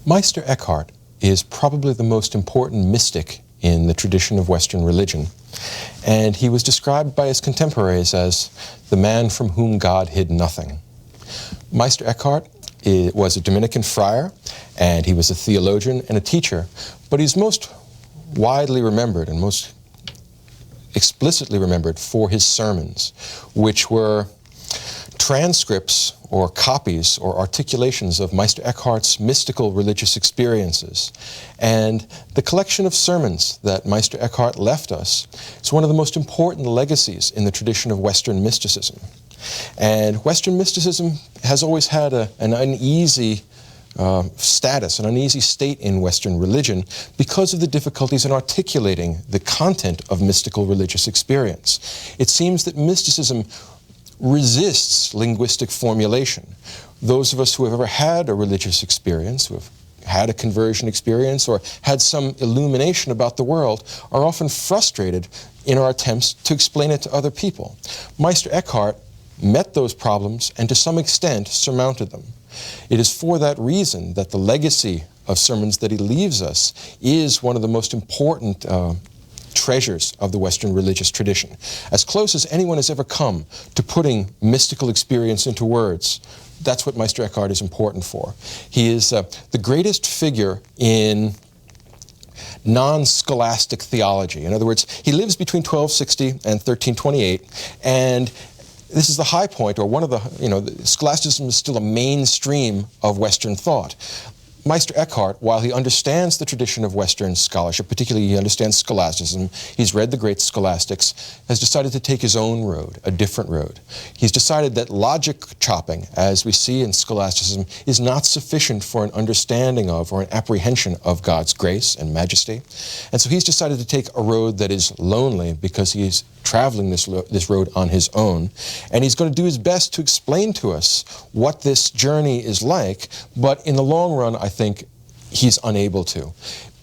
Meister Eckhart is probably the most important mystic in the tradition of Western religion, and he was described by his contemporaries as the man from whom God hid nothing. Meister Eckhart was a Dominican friar, and he was a theologian and a teacher, but he's most widely remembered and most explicitly remembered for his sermons, which were transcripts or copies or articulations of Meister Eckhart's mystical religious experiences. And the collection of sermons that Meister Eckhart left us is one of the most important legacies in the tradition of Western mysticism. And Western mysticism has always had an uneasy status, an uneasy state in Western religion because of the difficulties in articulating the content of mystical religious experience. It seems that mysticism resists linguistic formulation. Those of us who have ever had a religious experience, who have had a conversion experience or had some illumination about the world, are often frustrated in our attempts to explain it to other people. Meister Eckhart met those problems and to some extent surmounted them. It is for that reason that the legacy of sermons that he leaves us is one of the most important treasures of the Western religious tradition. As close as anyone has ever come to putting mystical experience into words, that's what Meister Eckhart is important for. He is the greatest figure in non-scholastic theology. In other words, he lives between 1260 and 1328, and this is the high point, or one of the, scholasticism is still a mainstream of Western thought. Meister Eckhart, while he understands the tradition of Western scholarship, particularly he understands scholasticism, he's read the great scholastics, has decided to take his own road, a different road. He's decided that logic chopping, as we see in scholasticism, is not sufficient for an understanding of or an apprehension of God's grace and majesty. And so he's decided to take a road that is lonely because he's traveling this road on his own. And he's going to do his best to explain to us what this journey is like, but in the long run, I think he's unable to,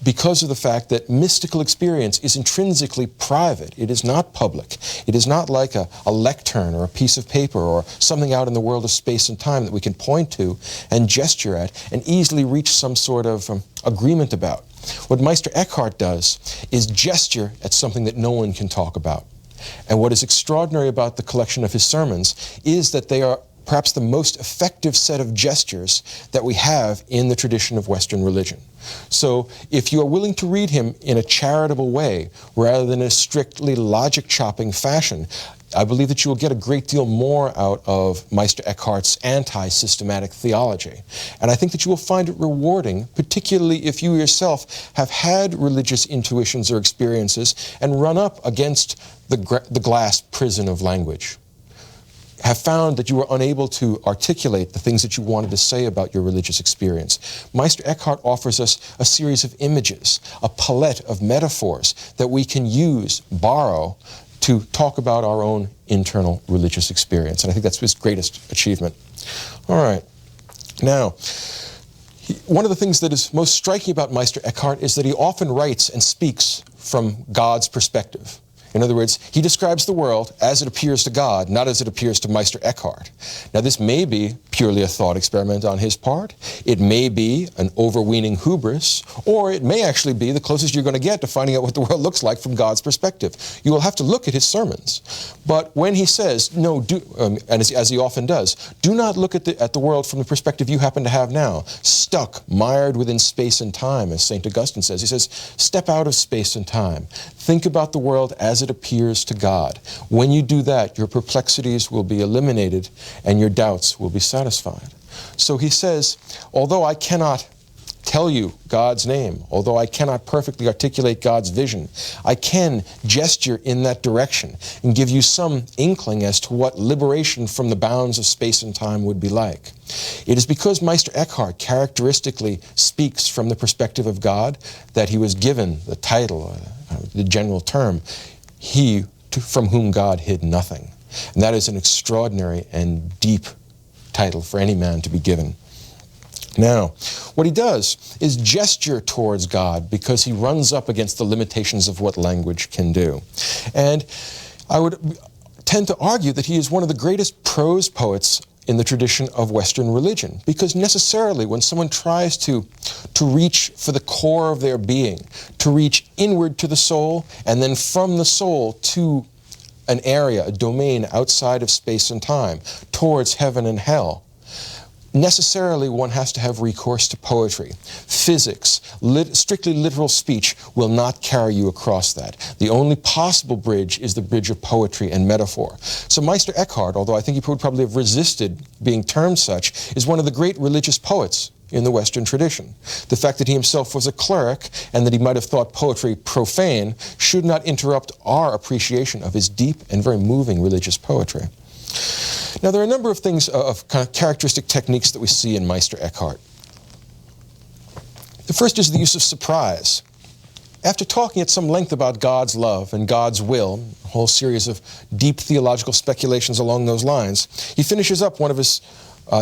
because of the fact that mystical experience is intrinsically private. It is not public. It is not like a lectern or a piece of paper or something out in the world of space and time that we can point to and gesture at and easily reach some sort of agreement about. What Meister Eckhart does is gesture at something that no one can talk about. And what is extraordinary about the collection of his sermons is that they are perhaps the most effective set of gestures that we have in the tradition of Western religion. So if you are willing to read him in a charitable way rather than a strictly logic-chopping fashion, I believe that you will get a great deal more out of Meister Eckhart's anti-systematic theology. And I think that you will find it rewarding, particularly if you yourself have had religious intuitions or experiences and run up against the glass prison of language, have found that you were unable to articulate the things that you wanted to say about your religious experience. Meister Eckhart offers us a series of images, a palette of metaphors that we can use, borrow, to talk about our own internal religious experience. And I think that's his greatest achievement. All right. Now, one of the things that is most striking about Meister Eckhart is that he often writes and speaks from God's perspective. In other words, he describes the world as it appears to God, not as it appears to Meister Eckhart. Now, this may be purely a thought experiment on his part. It may be an overweening hubris, or it may actually be the closest you're going to get to finding out what the world looks like from God's perspective. You will have to look at his sermons. But when he says, no, and as he often does, do not look at the world from the perspective you happen to have now, stuck, mired within space and time, as St. Augustine says. He says, step out of space and time. Think about the world as it appears to God. When you do that, your perplexities will be eliminated and your doubts will be satisfied. So he says, although I cannot tell you God's name, although I cannot perfectly articulate God's vision, I can gesture in that direction and give you some inkling as to what liberation from the bounds of space and time would be like. It is because Meister Eckhart characteristically speaks from the perspective of God that he was given the title, the general term, he from whom God hid nothing. And that is an extraordinary and deep title for any man to be given. Now, what he does is gesture towards God because he runs up against the limitations of what language can do. And I would tend to argue that he is one of the greatest prose poets in the tradition of Western religion, because necessarily when someone tries to reach for the core of their being, to reach inward to the soul, and then from the soul to an area, a domain outside of space and time, towards heaven and hell, necessarily one has to have recourse to poetry. Physics, strictly literal speech will not carry you across that. The only possible bridge is the bridge of poetry and metaphor. So Meister Eckhart, although I think he would probably have resisted being termed such, is one of the great religious poets in the Western tradition. The fact that he himself was a cleric and that he might have thought poetry profane should not interrupt our appreciation of his deep and very moving religious poetry. Now, there are a number of things, of kind of characteristic techniques that we see in Meister Eckhart. The first is the use of surprise. After talking at some length about God's love and God's will, a whole series of deep theological speculations along those lines, he finishes up one of his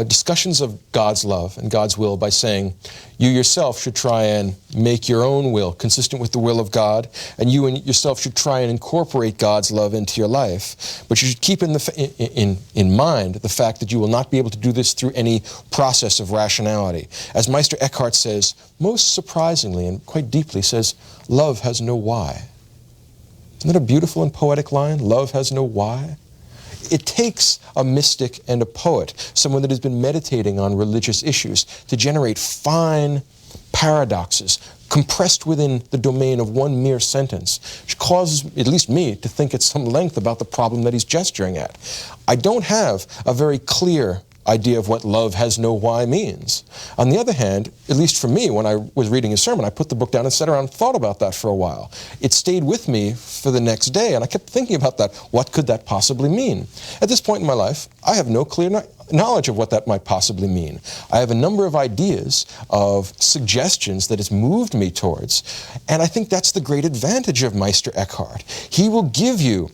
discussions of God's love and God's will by saying, you yourself should try and make your own will consistent with the will of God, and you yourself should try and incorporate God's love into your life. But you should keep in mind the fact that you will not be able to do this through any process of rationality. As Meister Eckhart says, most surprisingly and quite deeply, says, love has no why. Isn't that a beautiful and poetic line? Love has no why. It takes a mystic and a poet, someone that has been meditating on religious issues, to generate fine paradoxes compressed within the domain of one mere sentence, which causes, at least me, to think at some length about the problem that he's gesturing at. I don't have a very clear idea of what love has no why means. On the other hand, at least for me, when I was reading his sermon, I put the book down and sat around and thought about that for a while. It stayed with me for the next day, and I kept thinking about that. What could that possibly mean? At this point in my life, I have no clear knowledge of what that might possibly mean. I have a number of ideas, of suggestions that it's moved me towards, and I think that's the great advantage of Meister Eckhart. He will give you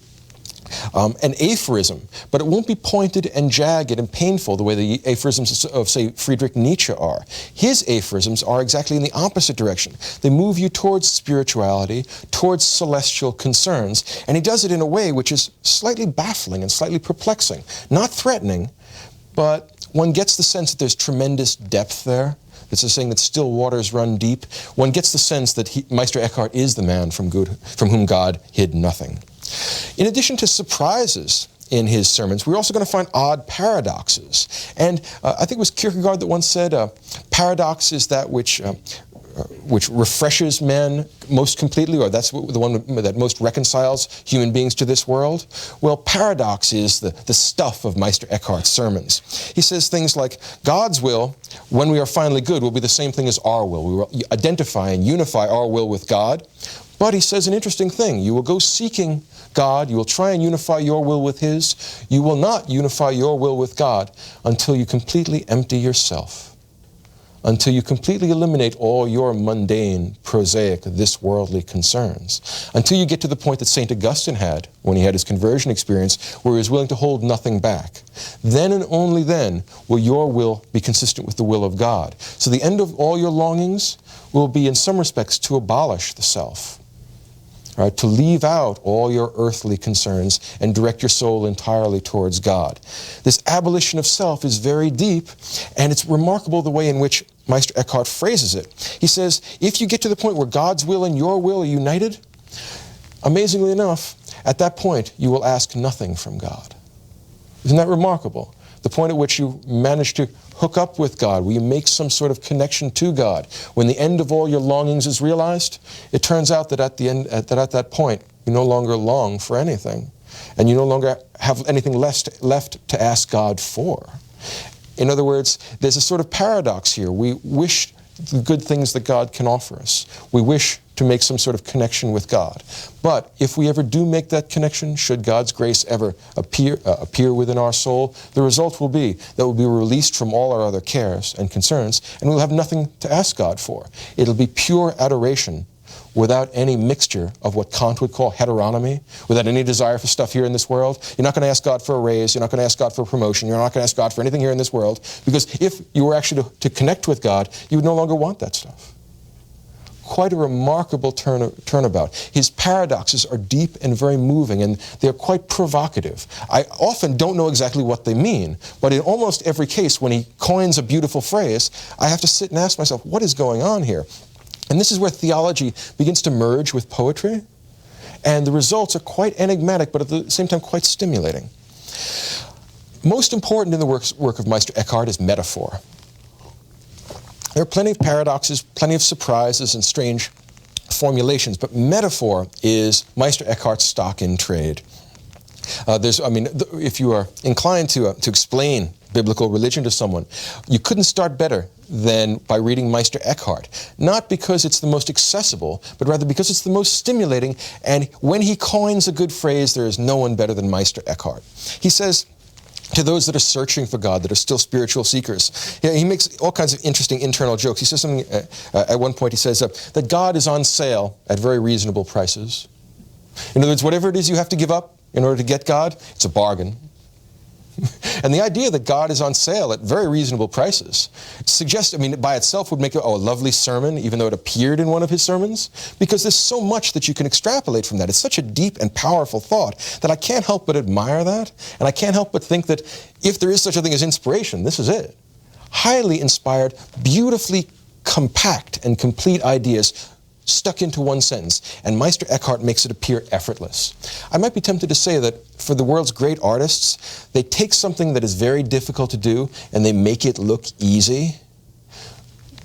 an aphorism, but it won't be pointed and jagged and painful the way the aphorisms of, say, Friedrich Nietzsche are. His aphorisms are exactly in the opposite direction. They move you towards spirituality, towards celestial concerns, and he does it in a way which is slightly baffling and slightly perplexing. Not threatening, but one gets the sense that there's tremendous depth there. It's a saying that still waters run deep. One gets the sense that Meister Eckhart is the man from whom God hid nothing. In addition to surprises in his sermons, we're also going to find odd paradoxes. And I think it was Kierkegaard that once said, paradox is that which refreshes man most completely, or that's the one that most reconciles human beings to this world. Well, paradox is the stuff of Meister Eckhart's sermons. He says things like, God's will, when we are finally good, will be the same thing as our will. We will identify and unify our will with God. But he says an interesting thing. You will go seeking God. You will try and unify your will with His. You will not unify your will with God until you completely empty yourself, until you completely eliminate all your mundane, prosaic, this worldly concerns, until you get to the point that St. Augustine had when he had his conversion experience, where he was willing to hold nothing back. Then and only then will your will be consistent with the will of God. So the end of all your longings will be, in some respects, to abolish the self. Right, to leave out all your earthly concerns and direct your soul entirely towards God. This abolition of self is very deep, and it's remarkable the way in which Meister Eckhart phrases it. He says, if you get to the point where God's will and your will are united, amazingly enough, at that point you will ask nothing from God. Isn't that remarkable? The point at which you manage to hook up with God, where you make some sort of connection to God. When the end of all your longings is realized, it turns out that at that point, you no longer long for anything, and you no longer have anything left to ask God for. In other words, there's a sort of paradox here. We wish the good things that God can offer us. We wish to make some sort of connection with God. But if we ever do make that connection, should God's grace ever appear within our soul, the result will be that we'll be released from all our other cares and concerns, and we'll have nothing to ask God for. It'll be pure adoration without any mixture of what Kant would call heteronomy, without any desire for stuff here in this world. You're not going to ask God for a raise. You're not going to ask God for a promotion. You're not going to ask God for anything here in this world, because if you were actually to connect with God, you would no longer want that stuff. quite a remarkable turnabout. His paradoxes are deep and very moving, and they're quite provocative. I often don't know exactly what they mean, but in almost every case, when he coins a beautiful phrase, I have to sit and ask myself, what is going on here? And this is where theology begins to merge with poetry, and the results are quite enigmatic, but at the same time quite stimulating. Most important in the work of Meister Eckhart is metaphor. There are plenty of paradoxes, plenty of surprises and strange formulations, but metaphor is Meister Eckhart's stock in trade. If you are inclined to explain biblical religion to someone, you couldn't start better than by reading Meister Eckhart. Not because it's the most accessible, but rather because it's the most stimulating, and when he coins a good phrase, there is no one better than Meister Eckhart. He says, to those that are searching for God, that are still spiritual seekers. He makes all kinds of interesting internal jokes. He says something, at one point he says that God is on sale at very reasonable prices. In other words, whatever it is you have to give up in order to get God, it's a bargain. And the idea that God is on sale at very reasonable prices suggests, by itself would make a lovely sermon, even though it appeared in one of his sermons, because there's so much that you can extrapolate from that. It's such a deep and powerful thought that I can't help but admire that, and I can't help but think that if there is such a thing as inspiration, this is it. Highly inspired, beautifully compact and complete ideas stuck into one sentence, and Meister Eckhart makes it appear effortless. I might be tempted to say that for the world's great artists, they take something that is very difficult to do and they make it look easy.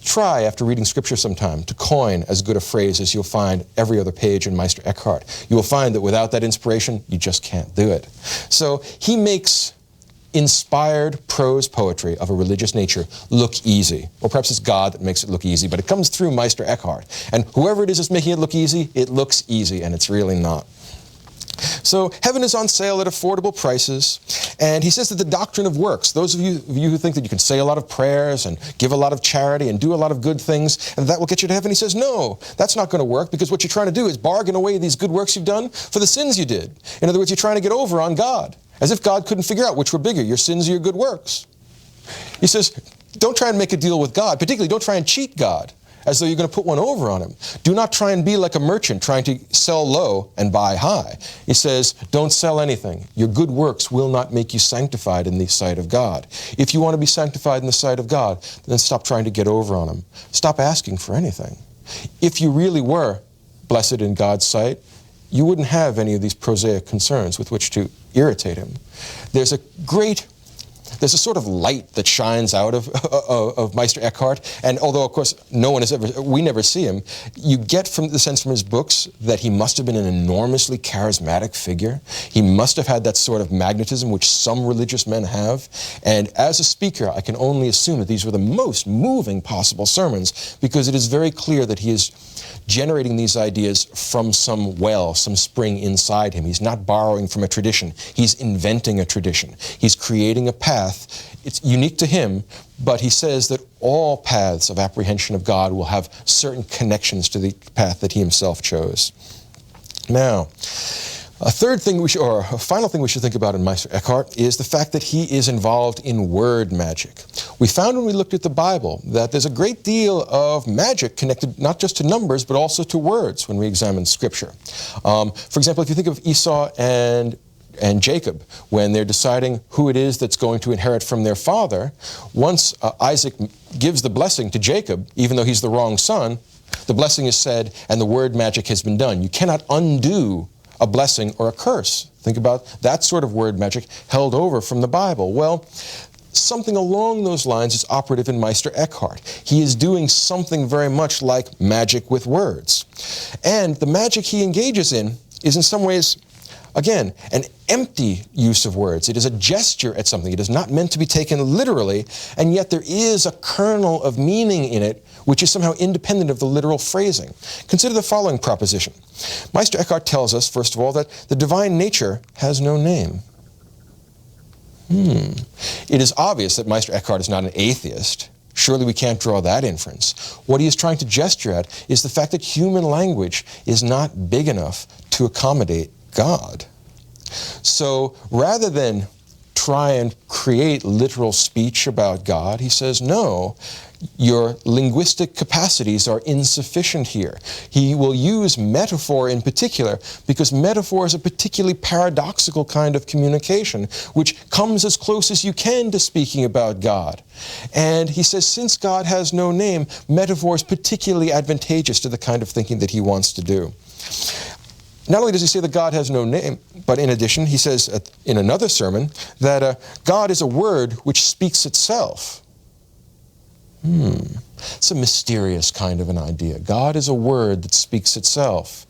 Try, after reading Scripture sometime, to coin as good a phrase as you'll find every other page in Meister Eckhart. You will find that without that inspiration, you just can't do it. So he makes inspired prose poetry of a religious nature look easy. Or perhaps it's God that makes it look easy, but it comes through Meister Eckhart. And whoever it is that's making it look easy, it looks easy, and it's really not. So heaven is on sale at affordable prices, and he says that the doctrine of works, those of you who think that you can say a lot of prayers and give a lot of charity and do a lot of good things, and that will get you to heaven, he says, no, that's not going to work, because what you're trying to do is bargain away these good works you've done for the sins you did. In other words, you're trying to get over on God, as if God couldn't figure out which were bigger, your sins or your good works. He says, don't try and make a deal with God, particularly don't try and cheat God, as though you're going to put one over on him. Do not try and be like a merchant trying to sell low and buy high. He says, don't sell anything. Your good works will not make you sanctified in the sight of God. If you want to be sanctified in the sight of God, then stop trying to get over on him. Stop asking for anything. If you really were blessed in God's sight, you wouldn't have any of these prosaic concerns with which to irritate him. There's a sort of light that shines out of Meister Eckhart, and although of course we never see him, you get from the sense from his books that he must have been an enormously charismatic figure. He must have had that sort of magnetism which some religious men have, and as a speaker I can only assume that these were the most moving possible sermons, because it is very clear that he is generating these ideas from some well, some spring inside him. He's not borrowing from a tradition. He's inventing a tradition. He's creating a path. It's unique to him, but he says that all paths of apprehension of God will have certain connections to the path that he himself chose. Now, a final thing we should think about in Meister Eckhart is the fact that he is involved in word magic. We found when we looked at the Bible that there's a great deal of magic connected not just to numbers, but also to words when we examine Scripture. For example, if you think of Esau and Jacob, when they're deciding who it is that's going to inherit from their father, once Isaac gives the blessing to Jacob, even though he's the wrong son, the blessing is said and the word magic has been done. You cannot undo a blessing or a curse. Think about that sort of word magic held over from the Bible. Well, something along those lines is operative in Meister Eckhart. He is doing something very much like magic with words. And the magic he engages in is in some ways, again, an empty use of words. It is a gesture at something. It is not meant to be taken literally, and yet there is a kernel of meaning in it which is somehow independent of the literal phrasing. Consider the following proposition. Meister Eckhart tells us, first of all, that the divine nature has no name. It is obvious that Meister Eckhart is not an atheist. Surely we can't draw that inference. What he is trying to gesture at is the fact that human language is not big enough to accommodate God. So rather than try and create literal speech about God. He says, no, your linguistic capacities are insufficient here. He will use metaphor in particular because metaphor is a particularly paradoxical kind of communication which comes as close as you can to speaking about God. And he says, since God has no name, metaphor is particularly advantageous to the kind of thinking that he wants to do. Not only does he say that God has no name, but in addition, he says in another sermon that God is a word which speaks itself. It's a mysterious kind of an idea. God is a word that speaks itself.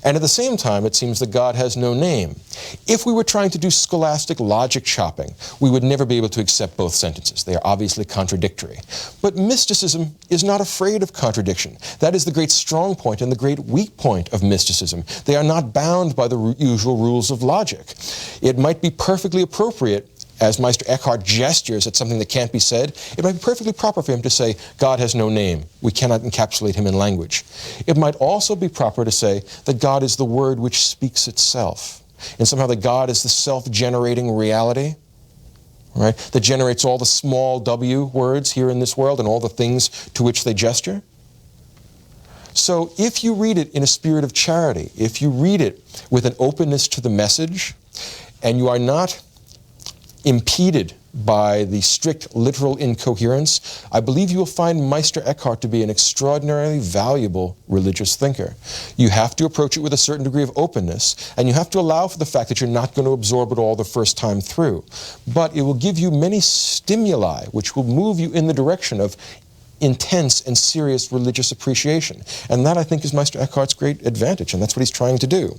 And at the same time, it seems that God has no name. If we were trying to do scholastic logic chopping, we would never be able to accept both sentences. They are obviously contradictory. But mysticism is not afraid of contradiction. That is the great strong point and the great weak point of mysticism. They are not bound by the usual rules of logic. It might be perfectly appropriate, as Meister Eckhart gestures at something that can't be said, it might be perfectly proper for him to say, God has no name. We cannot encapsulate him in language. It might also be proper to say that God is the word which speaks itself, and somehow that God is the self-generating reality, right, that generates all the small w words here in this world and all the things to which they gesture. So if you read it in a spirit of charity, if you read it with an openness to the message, and you are not impeded by the strict literal incoherence, I believe you will find Meister Eckhart to be an extraordinarily valuable religious thinker. You have to approach it with a certain degree of openness, and you have to allow for the fact that you're not going to absorb it all the first time through. But it will give you many stimuli which will move you in the direction of intense and serious religious appreciation. And that, I think, is Meister Eckhart's great advantage, and that's what he's trying to do.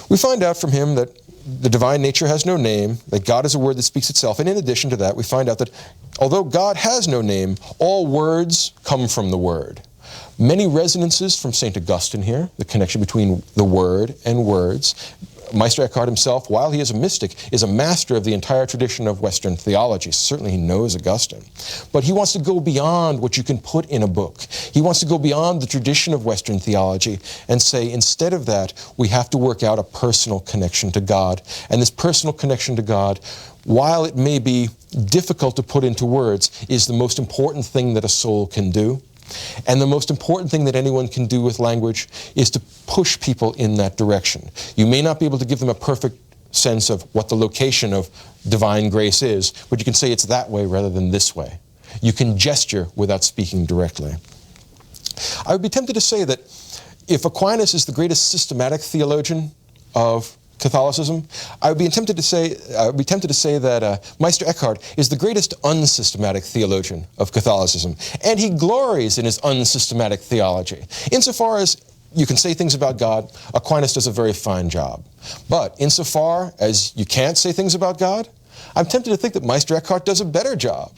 We find out from him that the divine nature has no name, that God is a word that speaks itself. And in addition to that, we find out that although God has no name, all words come from the Word. Many resonances from St. Augustine here, the connection between the Word and words. Meister Eckhart himself, while he is a mystic, is a master of the entire tradition of Western theology. Certainly he knows Augustine. But he wants to go beyond what you can put in a book. He wants to go beyond the tradition of Western theology and say, instead of that, we have to work out a personal connection to God. And this personal connection to God, while it may be difficult to put into words, is the most important thing that a soul can do. And the most important thing that anyone can do with language is to push people in that direction. You may not be able to give them a perfect sense of what the location of divine grace is, but you can say it's that way rather than this way. You can gesture without speaking directly. I would be tempted to say that if Aquinas is the greatest systematic theologian of Catholicism, I would be tempted to say that Meister Eckhart is the greatest unsystematic theologian of Catholicism, and he glories in his unsystematic theology. Insofar as you can say things about God, Aquinas does a very fine job. But insofar as you can't say things about God, I'm tempted to think that Meister Eckhart does a better job.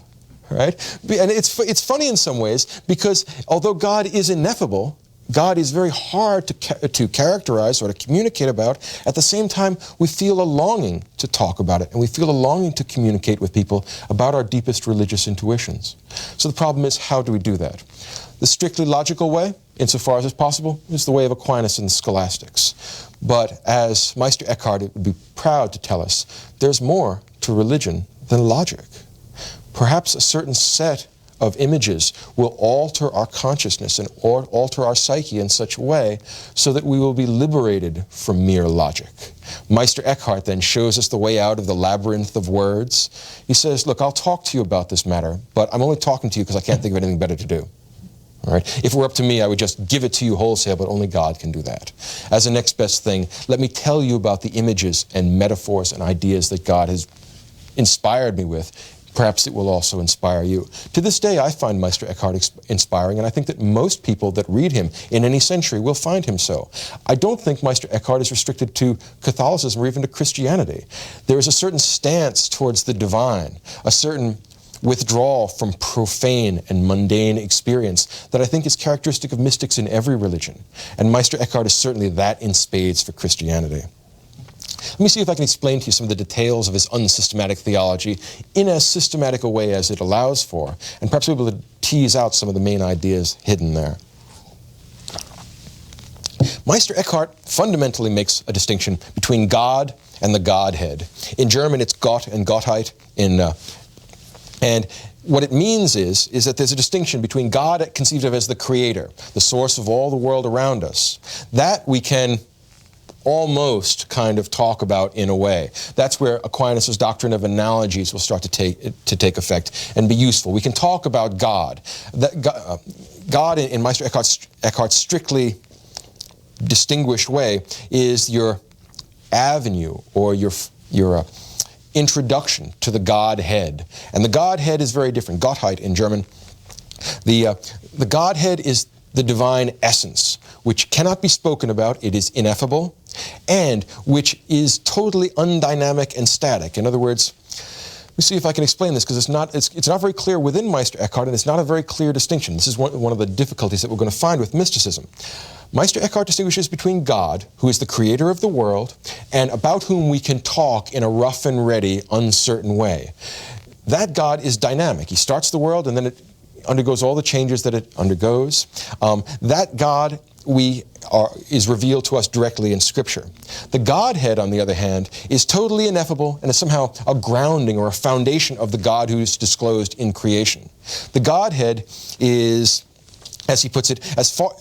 Right? And it's funny in some ways, because although God is ineffable, God is very hard to characterize or to communicate about. At the same time, we feel a longing to talk about it, and we feel a longing to communicate with people about our deepest religious intuitions. So the problem is, how do we do that? The strictly logical way, insofar as is possible, is the way of Aquinas and the scholastics. But as Meister Eckhart would be proud to tell us, there's more to religion than logic. Perhaps a certain set of images will alter our consciousness and alter our psyche in such a way so that we will be liberated from mere logic. Meister Eckhart then shows us the way out of the labyrinth of words. He says, look, I'll talk to you about this matter, but I'm only talking to you because I can't think of anything better to do. All right? If it were up to me, I would just give it to you wholesale, but only God can do that. As a next best thing, let me tell you about the images and metaphors and ideas that God has inspired me with. Perhaps it will also inspire you. To this day, I find Meister Eckhart inspiring, and I think that most people that read him in any century will find him so. I don't think Meister Eckhart is restricted to Catholicism or even to Christianity. There is a certain stance towards the divine, a certain withdrawal from profane and mundane experience that I think is characteristic of mystics in every religion. And Meister Eckhart is certainly that in spades for Christianity. Let me see if I can explain to you some of the details of his unsystematic theology in as systematic a way as it allows for, and perhaps we'll be able to tease out some of the main ideas hidden there. Meister Eckhart fundamentally makes a distinction between God and the Godhead. In German, it's Gott and Gottheit. And what it means is that there's a distinction between God conceived of as the creator, the source of all the world around us. That we can almost kind of talk about in a way. That's where Aquinas' doctrine of analogies will start to take effect and be useful. We can talk about God. God in Meister Eckhart's strictly distinguished way is your avenue or your introduction to the Godhead. And the Godhead is very different. Gottheit in German. The Godhead is the divine essence, which cannot be spoken about. It is ineffable, and which is totally undynamic and static. In other words, let me see if I can explain this, because it's not very clear within Meister Eckhart, and it's not a very clear distinction. This is one of the difficulties that we're going to find with mysticism. Meister Eckhart distinguishes between God, who is the creator of the world, and about whom we can talk in a rough and ready, uncertain way. That God is dynamic. He starts the world, and then it undergoes all the changes that it undergoes. That God is revealed to us directly in Scripture. The Godhead, on the other hand, is totally ineffable and is somehow a grounding or a foundation of the God who is disclosed in creation. The Godhead is, as he puts it,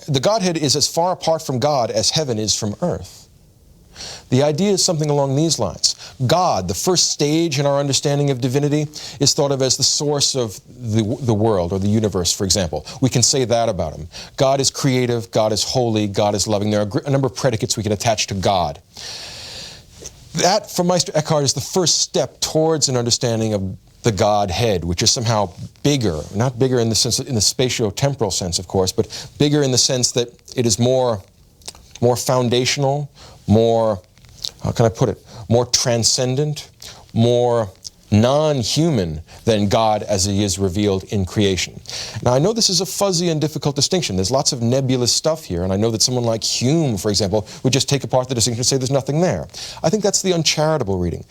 the Godhead is as far apart from God as heaven is from earth. The idea is something along these lines. God, the first stage in our understanding of divinity, is thought of as the source of the world or the universe, for example. We can say that about him. God is creative, God is holy, God is loving. There are a number of predicates we can attach to God. That, for Meister Eckhart, is the first step towards an understanding of the Godhead, which is somehow bigger, not bigger in the spatio-temporal sense, of course, but bigger in the sense that it is more foundational, more, how can I put it, more transcendent, more non-human than God as he is revealed in creation. Now, I know this is a fuzzy and difficult distinction. There's lots of nebulous stuff here, and I know that someone like Hume, for example, would just take apart the distinction and say there's nothing there. I think that's the uncharitable reading.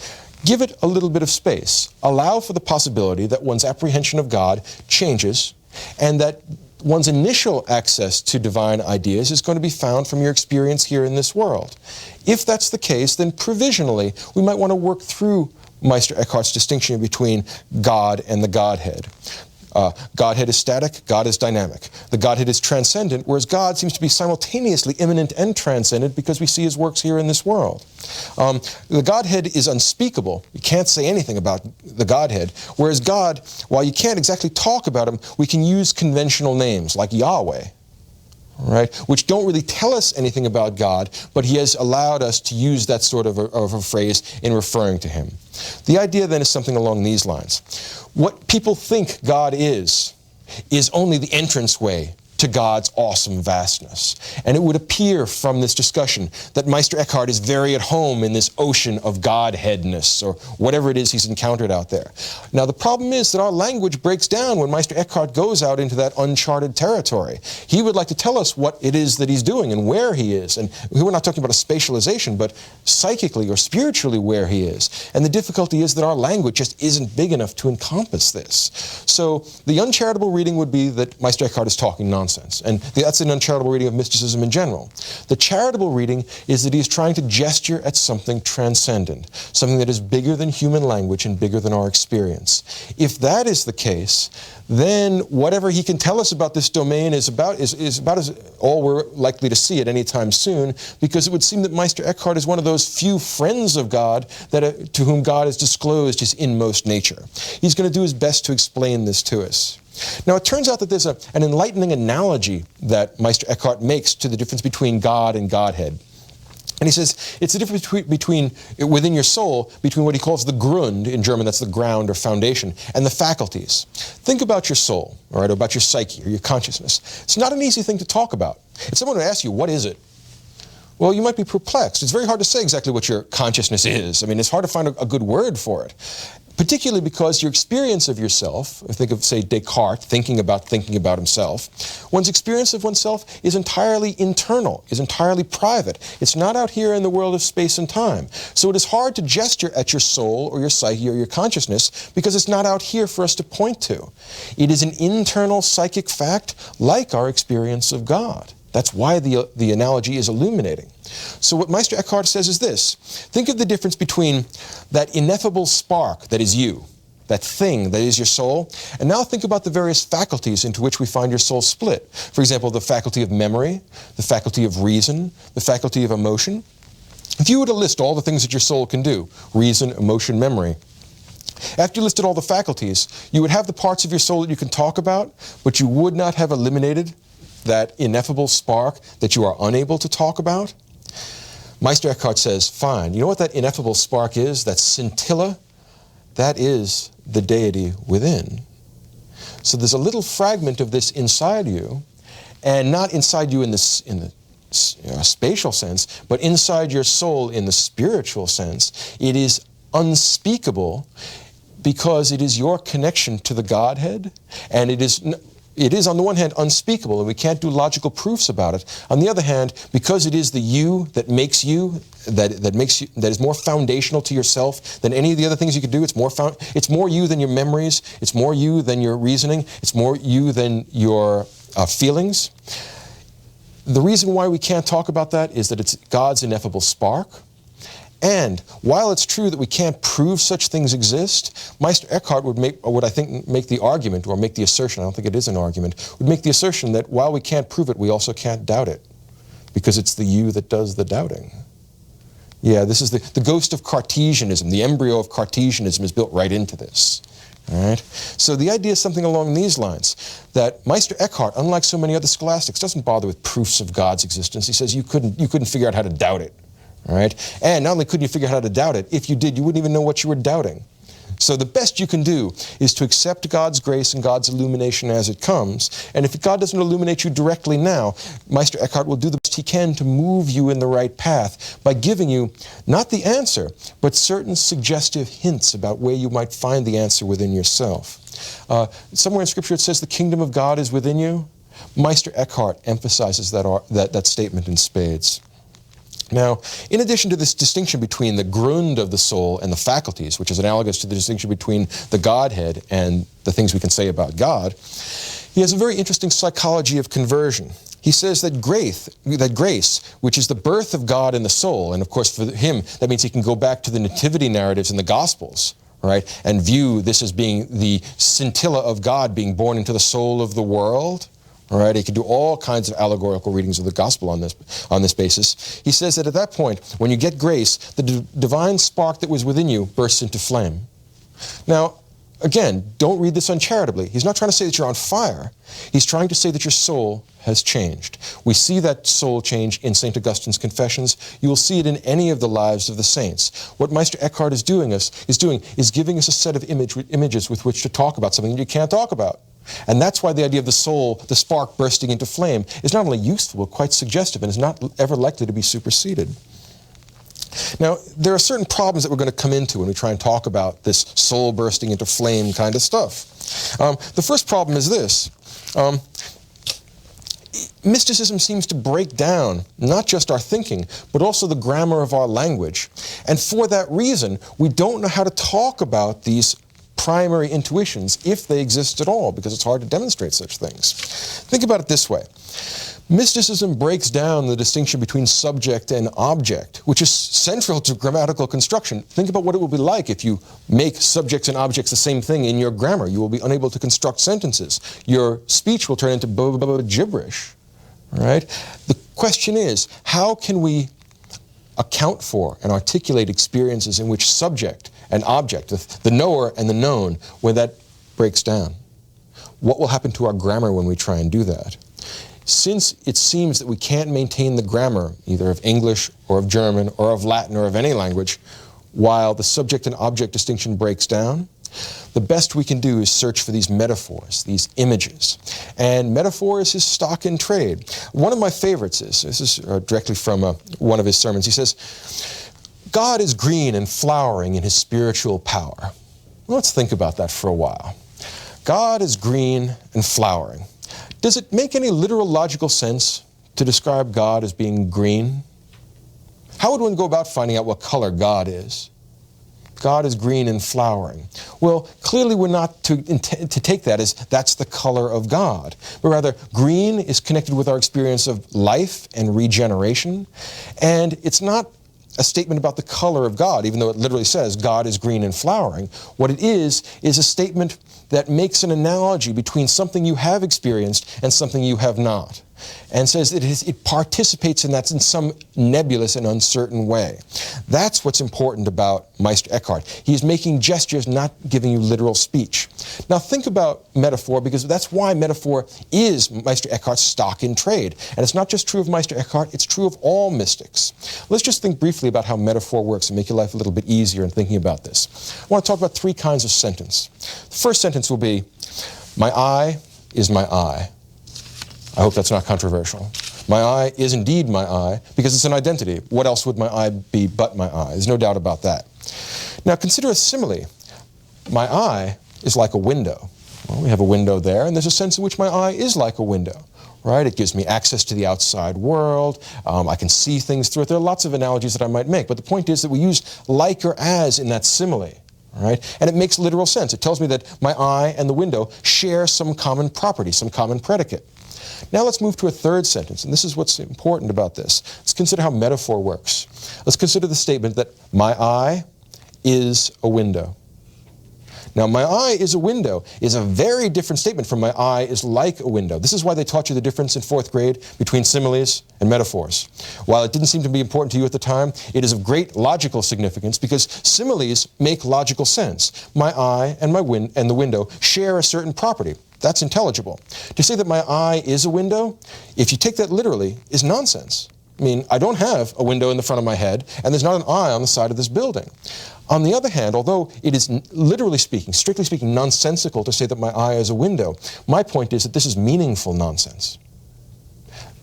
Give it a little bit of space. Allow for the possibility that one's apprehension of God changes, and that one's initial access to divine ideas is going to be found from your experience here in this world. If that's the case, then provisionally we might want to work through Meister Eckhart's distinction between God and the Godhead. Godhead is static, God is dynamic. The Godhead is transcendent, whereas God seems to be simultaneously immanent and transcendent because we see his works here in this world. The Godhead is unspeakable. You can't say anything about the Godhead, whereas God, while you can't exactly talk about him, we can use conventional names like Yahweh, right, which don't really tell us anything about God, but he has allowed us to use that sort of a phrase in referring to him. The idea then is something along these lines. What people think God is only the entranceway to God's awesome vastness. And it would appear from this discussion that Meister Eckhart is very at home in this ocean of Godheadness, or whatever it is he's encountered out there. Now, the problem is that our language breaks down when Meister Eckhart goes out into that uncharted territory. He would like to tell us what it is that he's doing and where he is. And we're not talking about a spatialization, but psychically or spiritually where he is. And the difficulty is that our language just isn't big enough to encompass this. So the uncharitable reading would be that Meister Eckhart is talking nonsense. And that's an uncharitable reading of mysticism in general. The charitable reading is that he is trying to gesture at something transcendent, something that is bigger than human language and bigger than our experience. If that is the case, then whatever he can tell us about this domain is about as all we're likely to see at any time soon, because it would seem that Meister Eckhart is one of those few friends of God that to whom God has disclosed his inmost nature. He's going to do his best to explain this to us. Now, it turns out that there's an enlightening analogy that Meister Eckhart makes to the difference between God and Godhead. And he says it's the difference within your soul between what he calls the Grund, in German that's the ground or foundation, and the faculties. Think about your soul, all right, or about your psyche or your consciousness. It's not an easy thing to talk about. If someone would ask you, what is it? Well, you might be perplexed. It's very hard to say exactly what your consciousness is. I mean, it's hard to find a good word for it. Particularly because your experience of yourself, think of, say, Descartes thinking about himself, one's experience of oneself is entirely internal, is entirely private. It's not out here in the world of space and time. So it is hard to gesture at your soul or your psyche or your consciousness because it's not out here for us to point to. It is an internal psychic fact like our experience of God. That's why the analogy is illuminating. So what Meister Eckhart says is this. Think of the difference between that ineffable spark that is you, that thing that is your soul, and now think about the various faculties into which we find your soul split. For example, the faculty of memory, the faculty of reason, the faculty of emotion. If you were to list all the things that your soul can do, reason, emotion, memory, after you listed all the faculties, you would have the parts of your soul that you can talk about, but you would not have eliminated that ineffable spark that you are unable to talk about. Meister Eckhart says, fine, you know what that ineffable spark is, that scintilla? That is the deity within. So there's a little fragment of this inside you, and not inside you in the spatial sense, but inside your soul in the spiritual sense. It is unspeakable because it is your connection to the Godhead, and it is on the one hand unspeakable, and we can't do logical proofs about it. On the other hand, because it is the you that makes you, that is more foundational to yourself than any of the other things you could do. It's more you than your memories. It's more you than your reasoning. It's more you than your feelings. The reason why we can't talk about that is that it's God's ineffable spark. And while it's true that we can't prove such things exist, Meister Eckhart would make the argument, or make the assertion, I don't think it is an argument, would make the assertion that while we can't prove it, we also can't doubt it, because it's the you that does the doubting. Yeah, this is the ghost of Cartesianism. The embryo of Cartesianism is built right into this. All right? So the idea is something along these lines, that Meister Eckhart, unlike so many other scholastics, doesn't bother with proofs of God's existence. He says you couldn't figure out how to doubt it. All right? And not only couldn't you figure out how to doubt it, if you did, you wouldn't even know what you were doubting. So the best you can do is to accept God's grace and God's illumination as it comes. And if God doesn't illuminate you directly now, Meister Eckhart will do the best he can to move you in the right path by giving you not the answer, but certain suggestive hints about where you might find the answer within yourself. Somewhere in Scripture it says the kingdom of God is within you. Meister Eckhart emphasizes that statement in spades. Now, in addition to this distinction between the Grund of the soul and the faculties, which is analogous to the distinction between the Godhead and the things we can say about God, he has a very interesting psychology of conversion. He says that grace, which is the birth of God in the soul, and of course for him that means he can go back to the nativity narratives in the Gospels, right, and view this as being the scintilla of God being born into the soul of the world. All right, he could do all kinds of allegorical readings of the gospel on this basis. He says that at that point, when you get grace, the divine spark that was within you bursts into flame. Now, again, don't read this uncharitably. He's not trying to say that you're on fire. He's trying to say that your soul has changed. We see that soul change in St. Augustine's Confessions. You will see it in any of the lives of the saints. What Meister Eckhart is giving us a set of images with which to talk about something that you can't talk about. And that's why the idea of the soul, the spark bursting into flame, is not only useful, but quite suggestive, and is not ever likely to be superseded. Now, there are certain problems that we're going to come into when we try and talk about this soul bursting into flame kind of stuff. The first problem is this. Mysticism seems to break down not just our thinking, but also the grammar of our language. And for that reason, we don't know how to talk about these primary intuitions, if they exist at all, because it's hard to demonstrate such things. Think about it this way. Mysticism breaks down the distinction between subject and object, which is central to grammatical construction. Think about what it will be like if you make subjects and objects the same thing in your grammar. You will be unable to construct sentences. Your speech will turn into gibberish. All right? The question is, how can we account for and articulate experiences in which subject and object, the knower and the known, when that breaks down? What will happen to our grammar when we try and do that? Since it seems that we can't maintain the grammar, either of English or of German or of Latin or of any language, while the subject and object distinction breaks down, the best we can do is search for these metaphors, these images. And metaphors is stock in trade. One of my favorites is, this is directly from one of his sermons, he says, God is green and flowering in his spiritual power. Well, let's think about that for a while. God is green and flowering. Does it make any literal logical sense to describe God as being green? How would one go about finding out what color God is? God is green and flowering. Well, clearly we're not to take that as that's the color of God, but rather green is connected with our experience of life and regeneration, and it's not a statement about the color of God, even though it literally says God is green and flowering. What it is a statement that makes an analogy between something you have experienced and something you have not, and says it participates in that in some nebulous and uncertain way. That's what's important about Meister Eckhart. He's making gestures, not giving you literal speech. Now think about metaphor, because that's why metaphor is Meister Eckhart's stock in trade. And it's not just true of Meister Eckhart, it's true of all mystics. Let's just think briefly about how metaphor works and make your life a little bit easier in thinking about this. I want to talk about three kinds of sentence. The first sentence will be, my eye is my eye. I hope that's not controversial. My eye is indeed my eye because it's an identity. What else would my eye be but my eye? There's no doubt about that. Now consider a simile. My eye is like a window. Well, we have a window there, and there's a sense in which my eye is like a window, right? It gives me access to the outside world. I can see things through it. There are lots of analogies that I might make, but the point is that we use like or as in that simile. All right? And it makes literal sense. It tells me that my eye and the window share some common property, some common predicate. Now let's move to a third sentence, and this is what's important about this. Let's consider how metaphor works. Let's consider the statement that my eye is a window. Now, my eye is a window is a very different statement from my eye is like a window. This is why they taught you the difference in 4th grade between similes and metaphors. While it didn't seem to be important to you at the time, it is of great logical significance because similes make logical sense. My eye and the window share a certain property. That's intelligible. To say that my eye is a window, if you take that literally, is nonsense. I mean, I don't have a window in the front of my head, and there's not an eye on the side of this building. On the other hand, although it is literally speaking, strictly speaking, nonsensical to say that my eye is a window, my point is that this is meaningful nonsense.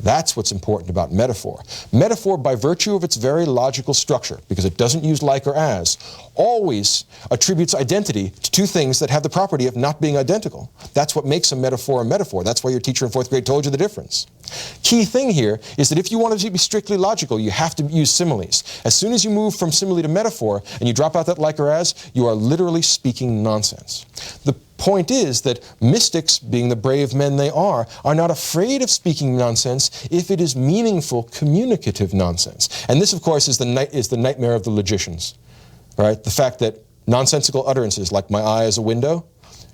That's what's important about metaphor. Metaphor, by virtue of its very logical structure, because it doesn't use like or as, always attributes identity to two things that have the property of not being identical. That's what makes a metaphor a metaphor. That's why your teacher in 4th grade told you the difference. Key thing here is that if you want to be strictly logical, you have to use similes. As soon as you move from simile to metaphor and you drop out that like or as, you are literally speaking nonsense. The point is that mystics, being the brave men they are not afraid of speaking nonsense if it is meaningful, communicative nonsense. And this, of course, is the nightmare of the logicians, right? The fact that nonsensical utterances like my eye is a window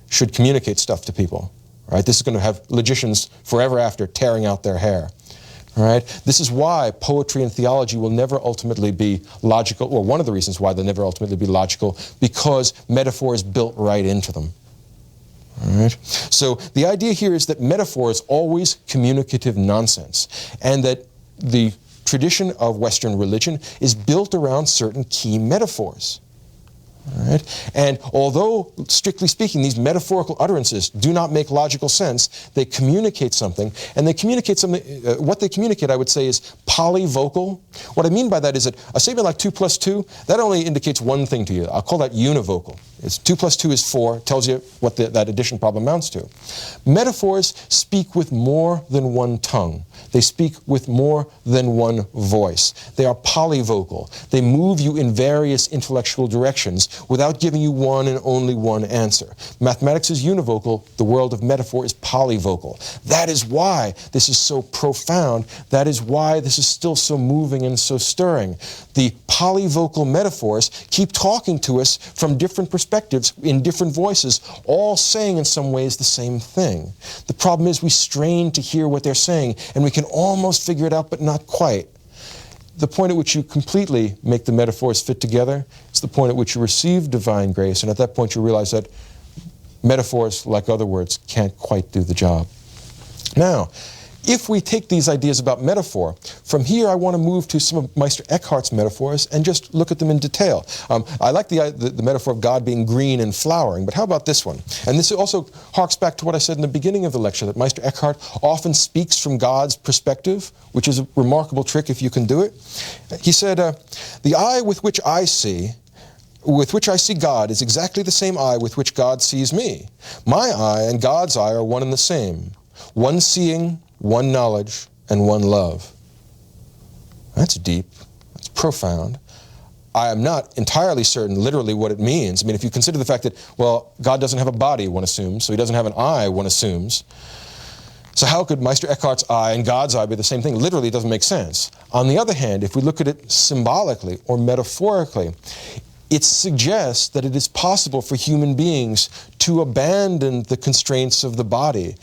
should communicate stuff to people, right? This is going to have logicians forever after tearing out their hair. All right? This is why poetry and theology will never ultimately be logical, or one of the reasons why they'll never ultimately be logical, because metaphor is built right into them. All right? So the idea here is that metaphor is always communicative nonsense, and that the tradition of Western religion is built around certain key metaphors. All right? And although, strictly speaking, these metaphorical utterances do not make logical sense, they communicate something, and they communicate something, what they communicate, I would say, is polyvocal. What I mean by that is that a statement like 2 plus 2, that only indicates one thing to you. I'll call that univocal. It's 2 plus 2 is 4, tells you what that addition problem amounts to. Metaphors speak with more than one tongue. They speak with more than one voice. They are polyvocal. They move you in various intellectual directions without giving you one and only one answer. Mathematics is univocal. The world of metaphor is polyvocal. That is why this is so profound. That is why this is still so moving and so stirring. The polyvocal metaphors keep talking to us from different perspectives in different voices, all saying in some ways the same thing. The problem is we strain to hear what they're saying, and we can almost figure it out, but not quite. The point at which you completely make the metaphors fit together is the point at which you receive divine grace, and at that point you realize that metaphors, like other words, can't quite do the job. Now, if we take these ideas about metaphor, from here I want to move to some of Meister Eckhart's metaphors and just look at them in detail. I like the metaphor of God being green and flowering, but how about this one? And this also harks back to what I said in the beginning of the lecture, that Meister Eckhart often speaks from God's perspective, which is a remarkable trick if you can do it. He said, the eye with which I see God is exactly the same eye with which God sees me. My eye and God's eye are one and the same. One seeing, one knowledge, and one love. That's deep. That's profound. I am not entirely certain literally what it means. I mean, if you consider the fact that, well, God doesn't have a body, one assumes, so he doesn't have an eye, one assumes. So how could Meister Eckhart's eye and God's eye be the same thing? Literally, it doesn't make sense. On the other hand, if we look at it symbolically or metaphorically, it suggests that it is possible for human beings to abandon the constraints of the body,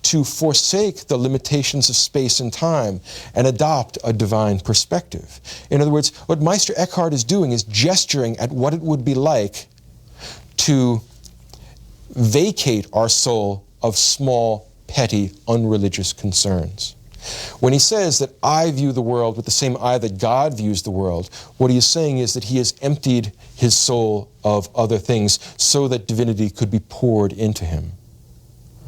to forsake the limitations of space and time, and adopt a divine perspective. In other words, what Meister Eckhart is doing is gesturing at what it would be like to vacate our soul of small, petty, unreligious concerns. When he says that I view the world with the same eye that God views the world, what he is saying is that he has emptied his soul of other things so that divinity could be poured into him.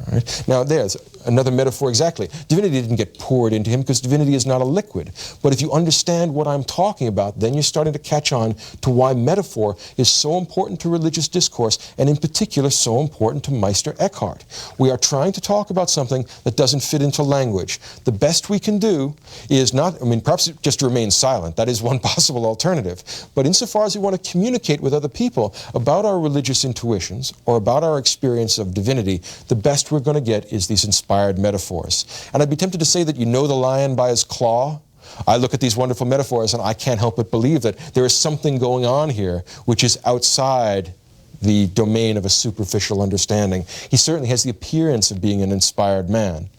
All right? Now there's another metaphor exactly. Divinity didn't get poured into him because divinity is not a liquid. But if you understand what I'm talking about, then you're starting to catch on to why metaphor is so important to religious discourse, and in particular so important to Meister Eckhart. We are trying to talk about something that doesn't fit into language. The best we can do is not, perhaps just to remain silent. That is one possible alternative. But insofar as we want to communicate with other people about our religious intuitions or about our experience of divinity, the best we're going to get is these inspired metaphors. And I'd be tempted to say that you know the lion by his claw. I look at these wonderful metaphors and I can't help but believe that there is something going on here which is outside the domain of a superficial understanding. He certainly has the appearance of being an inspired man.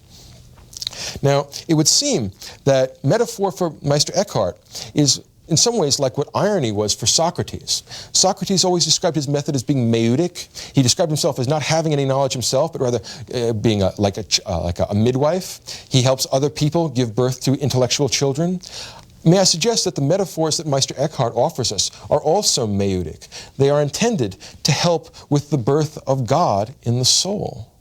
Now, it would seem that metaphor for Meister Eckhart is in some ways like what irony was for Socrates. Socrates always described his method as being meiutic. He described himself as not having any knowledge himself, but rather being like a midwife. He helps other people give birth to intellectual children. May I suggest that the metaphors that Meister Eckhart offers us are also meiutic. They are intended to help with the birth of God in the soul.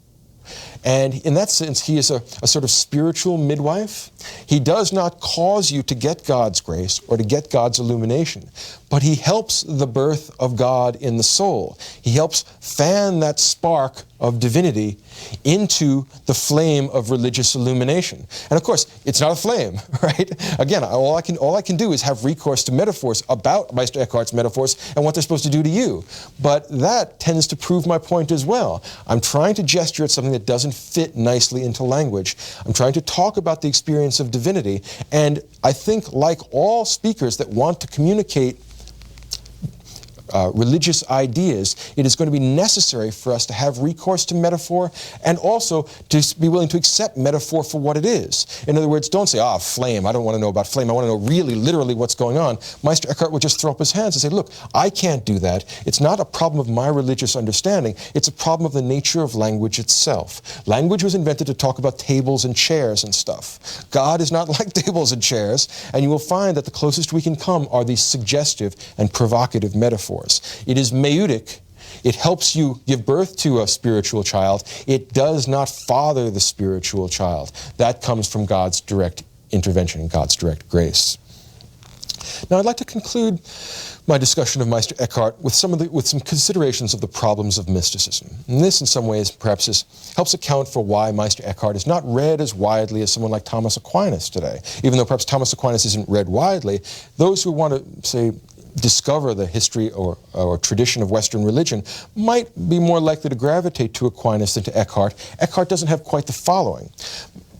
And in that sense, he is a sort of spiritual midwife. He does not cause you to get God's grace or to get God's illumination, but he helps the birth of God in the soul. He helps fan that spark of divinity into the flame of religious illumination. And of course, it's not a flame, right? Again, all I can do is have recourse to metaphors about Meister Eckhart's metaphors and what they're supposed to do to you. But that tends to prove my point as well. I'm trying to gesture at something that doesn't fit nicely into language. I'm trying to talk about the experience of divinity, and I think like all speakers that want to communicate religious ideas, it is going to be necessary for us to have recourse to metaphor and also to be willing to accept metaphor for what it is. In other words, don't say, flame, I don't want to know about flame, I want to know really, literally what's going on. Meister Eckhart would just throw up his hands and say, look, I can't do that. It's not a problem of my religious understanding, it's a problem of the nature of language itself. Language was invented to talk about tables and chairs and stuff. God is not like tables and chairs, and you will find that the closest we can come are these suggestive and provocative metaphors. It is meiutic. It helps you give birth to a spiritual child. It does not father the spiritual child. That comes from God's direct intervention and God's direct grace. Now, I'd like to conclude my discussion of Meister Eckhart with some considerations of the problems of mysticism. And this, in some ways, perhaps helps account for why Meister Eckhart is not read as widely as someone like Thomas Aquinas today. Even though perhaps Thomas Aquinas isn't read widely, those who want to, say, discover the history or tradition of Western religion might be more likely to gravitate to Aquinas than to Eckhart. Eckhart doesn't have quite the following.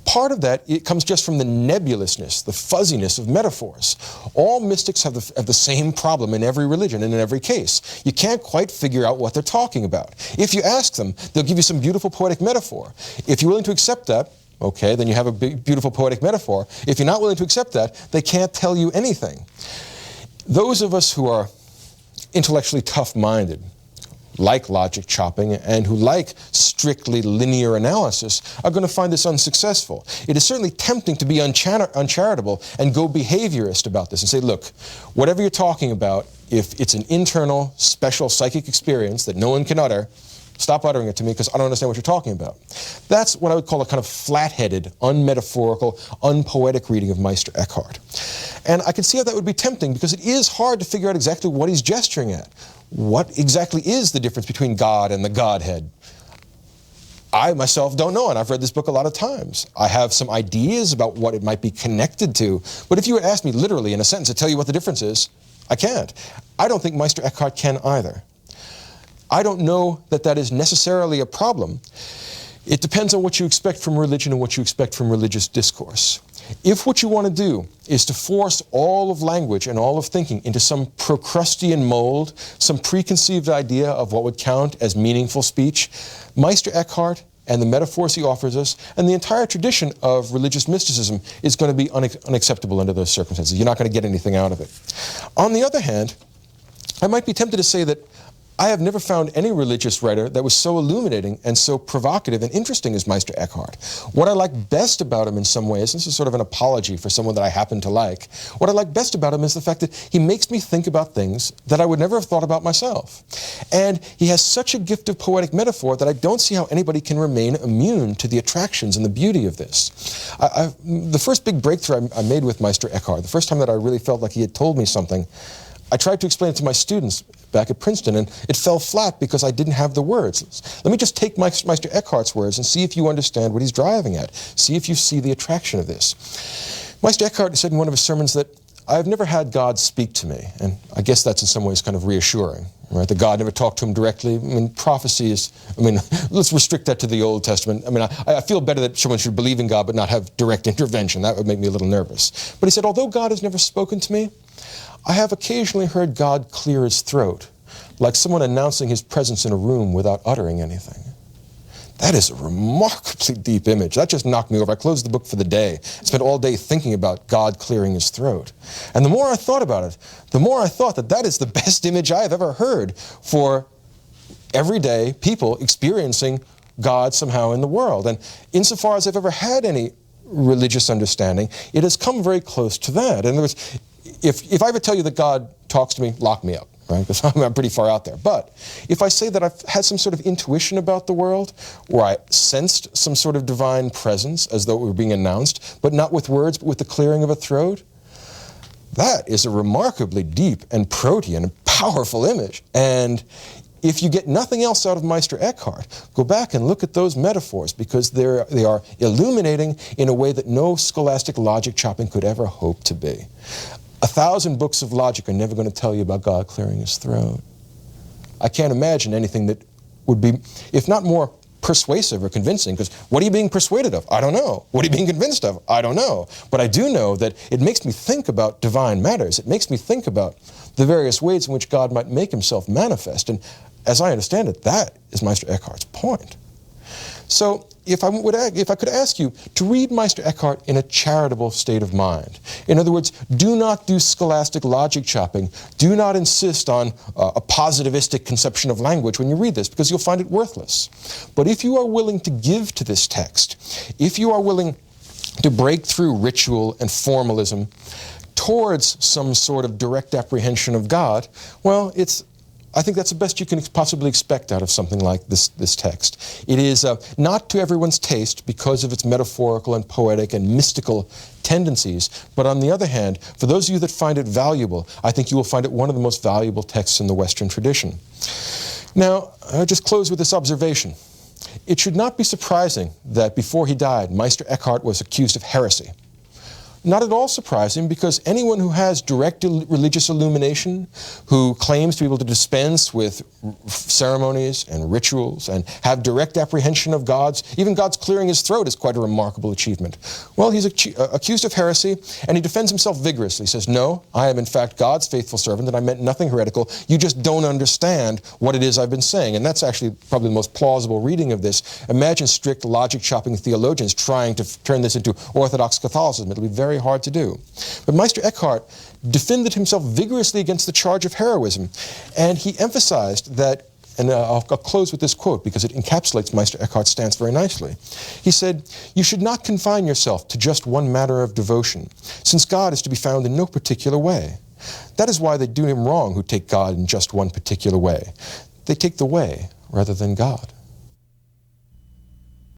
Part of that, it comes just from the nebulousness, the fuzziness of metaphors. All mystics have the same problem in every religion and in every case. You can't quite figure out what they're talking about. If you ask them, they'll give you some beautiful poetic metaphor. If you're willing to accept that, okay, then you have a big, beautiful poetic metaphor. If you're not willing to accept that, they can't tell you anything. Those of us who are intellectually tough-minded, like logic chopping, and who like strictly linear analysis, are going to find this unsuccessful. It is certainly tempting to be uncharitable and go behaviorist about this and say, look, whatever you're talking about, if it's an internal, special psychic experience that no one can utter, stop uttering it to me because I don't understand what you're talking about. That's what I would call a kind of flat-headed, unmetaphorical, unpoetic reading of Meister Eckhart. And I can see how that would be tempting because it is hard to figure out exactly what he's gesturing at. What exactly is the difference between God and the Godhead? I myself don't know, and I've read this book a lot of times. I have some ideas about what it might be connected to, but if you had asked me literally in a sentence to tell you what the difference is, I can't. I don't think Meister Eckhart can either. I don't know that that is necessarily a problem. It depends on what you expect from religion and what you expect from religious discourse. If what you want to do is to force all of language and all of thinking into some Procrustean mold, some preconceived idea of what would count as meaningful speech, Meister Eckhart and the metaphors he offers us and the entire tradition of religious mysticism is going to be unacceptable under those circumstances. You're not going to get anything out of it. On the other hand, I might be tempted to say that I have never found any religious writer that was so illuminating and so provocative and interesting as Meister Eckhart. What I like best about him in some ways, this is sort of an apology for someone that I happen to like, what I like best about him is the fact that he makes me think about things that I would never have thought about myself. And he has such a gift of poetic metaphor that I don't see how anybody can remain immune to the attractions and the beauty of this. The first big breakthrough I made with Meister Eckhart, the first time that I really felt like he had told me something, I tried to explain it to my students back at Princeton, and it fell flat because I didn't have the words. Let me just take Meister Eckhart's words and see if you understand what he's driving at. See if you see the attraction of this. Meister Eckhart said in one of his sermons that I've never had God speak to me, and I guess that's in some ways kind of reassuring, right? That God never talked to him directly. I mean, prophecy is, let's restrict that to the Old Testament. I mean, I feel better that someone should believe in God but not have direct intervention. That would make me a little nervous. But he said, although God has never spoken to me, I have occasionally heard God clear his throat, like someone announcing his presence in a room without uttering anything. That is a remarkably deep image. That just knocked me over. I closed the book for the day. I spent all day thinking about God clearing his throat. And the more I thought about it, the more I thought that that is the best image I have ever heard for everyday people experiencing God somehow in the world. And insofar as I've ever had any religious understanding, it has come very close to that. In other words, if I ever tell you that God talks to me, lock me up, right? Because I'm pretty far out there. But if I say that I've had some sort of intuition about the world, or I sensed some sort of divine presence as though it were being announced, but not with words, but with the clearing of a throat, that is a remarkably deep and protean and powerful image. And if you get nothing else out of Meister Eckhart, go back and look at those metaphors, because they are illuminating in a way that no scholastic logic chopping could ever hope to be. 1,000 books of logic are never going to tell you about God clearing his throat. I can't imagine anything that would be, if not more persuasive or convincing, because what are you being persuaded of? I don't know. What are you being convinced of? I don't know. But I do know that it makes me think about divine matters. It makes me think about the various ways in which God might make himself manifest. And as I understand it, that is Meister Eckhart's point. So if I could ask you to read Meister Eckhart in a charitable state of mind, in other words, do not do scholastic logic chopping, do not insist on a positivistic conception of language when you read this, because you'll find it worthless. But if you are willing to give to this text, if you are willing to break through ritual and formalism towards some sort of direct apprehension of God, well, I think that's the best you can possibly expect out of something like this text. It is not to everyone's taste because of its metaphorical and poetic and mystical tendencies, but on the other hand, for those of you that find it valuable, I think you will find it one of the most valuable texts in the Western tradition. Now, I'll just close with this observation. It should not be surprising that before he died, Meister Eckhart was accused of heresy. Not at all surprising, because anyone who has direct religious illumination, who claims to be able to dispense with ceremonies and rituals and have direct apprehension of even God's clearing his throat is quite a remarkable achievement. Well, he's accused of heresy, and he defends himself vigorously. He says, no, I am in fact God's faithful servant, and I meant nothing heretical. You just don't understand what it is I've been saying. And that's actually probably the most plausible reading of this. Imagine strict logic-chopping theologians trying to turn this into Orthodox Catholicism. It'll be very hard to do. But Meister Eckhart defended himself vigorously against the charge of heroism, and he emphasized that, and I'll close with this quote because it encapsulates Meister Eckhart's stance very nicely. He said, "You should not confine yourself to just one matter of devotion, since God is to be found in no particular way. That is why they do him wrong who take God in just one particular way. They take the way rather than God."